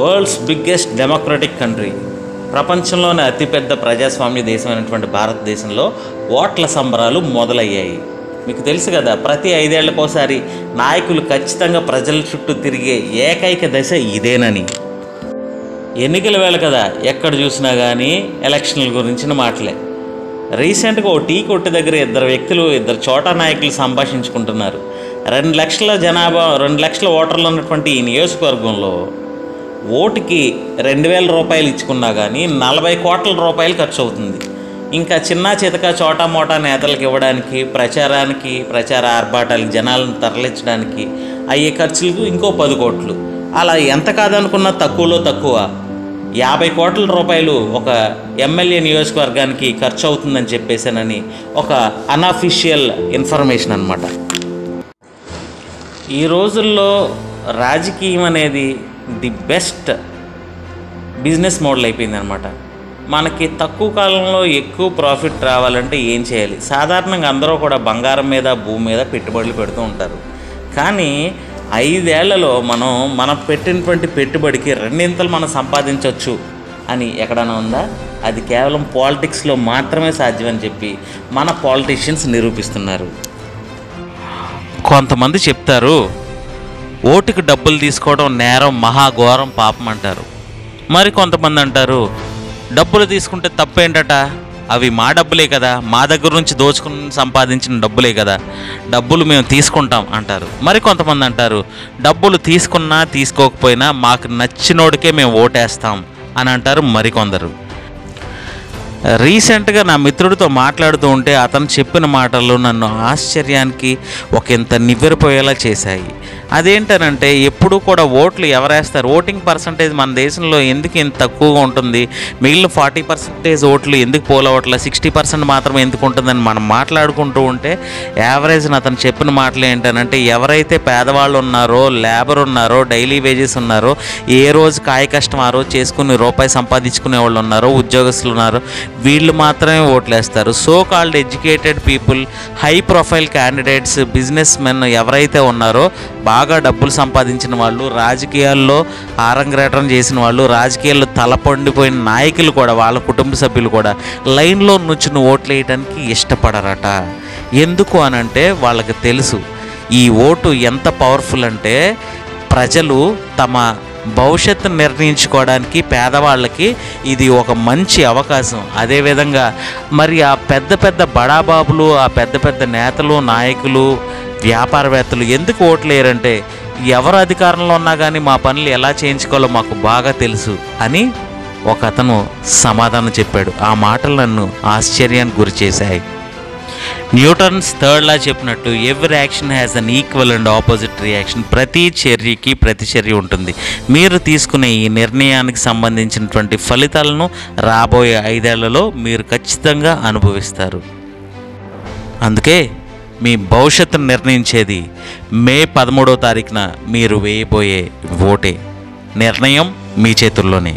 World's biggest democratic country, ప్రపంచంలోనే అతిపెద్ద ప్రజాస్వామ్య దేశం అయినటువంటి భారతదేశంలో ఓట్ల సంబరాలు మొదలయ్యాయి. మీకు తెలుసు కదా, ప్రతి 5 ఏళ్లకోసారి నాయకులు ఖచ్చితంగా ప్రజల చుట్టూ తిరిగే ఏకైక దశ ఇదేనని. ఎన్నికల వేళ కదా, ఎక్కడ చూసినా కానీ ఎలక్షన్ల గురించిన మాటలే. రీసెంట్గా ఓ టీ కొట్టు దగ్గర ఇద్దరు చోటా నాయకులు సంభాషించుకుంటున్నారు. 2 లక్షల జనాభా, 2 లక్షల ఓటర్లు ఉన్నటువంటి ఈ నియోజకవర్గంలో ఓటుకి 2,000 రూపాయలు ఇచ్చుకున్నా కానీ 40 కోట్ల రూపాయలు ఖర్చు అవుతుంది. ఇంకా చిన్న చితక చోటా మోటా నేతలకు ఇవ్వడానికి, ప్రచార ఆర్భాటాలకు జనాలను తరలించడానికి అయ్యే ఖర్చులకు ఇంకో 10 కోట్లు. అలా ఎంత కాదనుకున్నా తక్కువలో తక్కువ 50 కోట్ల రూపాయలు ఒక ఎమ్మెల్యే నియోజకవర్గానికి ఖర్చు అవుతుందని చెప్పేసానని ఒక అన్అఫీషియల్ ఇన్ఫర్మేషన్ అన్నమాట. ఈ రోజుల్లో రాజకీయం అనేది ది బెస్ట్ బిజినెస్ మోడల్ అయిపోయింది అనమాట. మనకి తక్కువ కాలంలో ఎక్కువ ప్రాఫిట్ రావాలంటే ఏం చేయాలి? సాధారణంగా అందరూ కూడా బంగారం మీద, భూమి మీద పెట్టుబడులు పెడుతూ ఉంటారు. కానీ 5 ఏళ్లలో మనం పెట్టినటువంటి పెట్టుబడికి 2 మనం సంపాదించవచ్చు అని ఎక్కడైనా ఉందా? అది కేవలం పాలిటిక్స్లో మాత్రమే సాధ్యమని చెప్పి మన పాలిటీషియన్స్ నిరూపిస్తున్నారు. కొంతమంది చెప్తారు, ఓటుకు డబ్బులు తీసుకోవడం నేరం, మహాఘోరం, పాపం అంటారు. మరి కొంతమంది అంటారు, డబ్బులు తీసుకుంటే తప్పేంటట, అవి మా డబ్బులే కదా, మా దగ్గర నుంచి దోచుకుని సంపాదించిన డబ్బులే కదా, డబ్బులు మేము తీసుకుంటాం అంటారు. మరి కొంతమంది అంటారు, డబ్బులు తీసుకున్నా తీసుకోకపోయినా మాకు నచ్చినోడికే మేము ఓటేస్తాం అని అంటారు మరికొందరు. రీసెంట్గా నా మిత్రుడితో మాట్లాడుతూ ఉంటే అతను చెప్పిన మాటలు నన్ను ఆశ్చర్యానికి ఒకంత నివ్వెరపోయేలా చేశాయి. అదేంటనంటే, ఎప్పుడూ కూడా ఓట్లు ఎవరేస్తారు, ఓటింగ్ పర్సంటేజ్ మన దేశంలో ఎందుకు ఇంత తక్కువగా ఉంటుంది, మిగిలిన 40% ఓట్లు ఎందుకు పోలవట్ల, 60% మాత్రమే ఎందుకు ఉంటుందని మనం మాట్లాడుకుంటూ ఉంటే యావరేజ్ని అతను చెప్పిన మాటలు ఏంటనంటే, ఎవరైతే పేదవాళ్ళు ఉన్నారో, లేబర్ ఉన్నారో, డైలీ వేజెస్ ఉన్నారో, ఏ రోజు కాయ కష్టం ఆ రోజు చేసుకుని రూపాయి సంపాదించుకునే వాళ్ళు ఉన్నారో, ఉద్యోగస్తులు ఉన్నారో, వీళ్ళు మాత్రమే ఓట్లేస్తారు. So called educated people, high profile candidates, businessmen ఎవరైతే ఉన్నారో, బాగా డబ్బులు సంపాదించిన వాళ్ళు, రాజకీయాల్లో ఆరంగేట్రం చేసిన వాళ్ళు, రాజకీయాల్లో తలపండిపోయిన నాయకులు కూడా, వాళ్ళ కుటుంబ సభ్యులు కూడా లైన్లో నుంచుని ఓట్లు వేయడానికి ఇష్టపడరట. ఎందుకు అనంటే, వాళ్ళకి తెలుసు ఈ ఓటు ఎంత పవర్ఫుల్ అంటే, ప్రజలు తమ భవిష్యత్తును నిర్ణయించుకోవడానికి పేదవాళ్ళకి ఇది ఒక మంచి అవకాశం. అదేవిధంగా మరి ఆ పెద్ద బడాబాబులు, ఆ పెద్ద నేతలు, నాయకులు, వ్యాపారవేత్తలు ఎందుకు ఓట్లు వేయరంటే, ఎవరు అధికారంలో ఉన్నా కానీ మా పనులు ఎలా చేయించుకోవాలో మాకు బాగా తెలుసు అని ఒక అతను సమాధానం చెప్పాడు. ఆ మాటలు నన్ను ఆశ్చర్యానికి గురి చేశాయి. న్యూటన్స్ 3rd లా చెప్పినట్టు, every action has an equal and opposite reaction. ప్రతి చర్యకి ప్రతిచర్య ఉంటుంది. మీరు తీసుకునే ఈ నిర్ణయానికి సంబంధించినటువంటి ఫలితాలను రాబోయే 5 ఏళ్లలో మీరు ఖచ్చితంగా అనుభవిస్తారు. అందుకే మీ భవిష్యత్తును నిర్ణయించేది మే 13వ తారీఖున మీరు వేయబోయే ఓటే. నిర్ణయం మీ చేతుల్లోనే.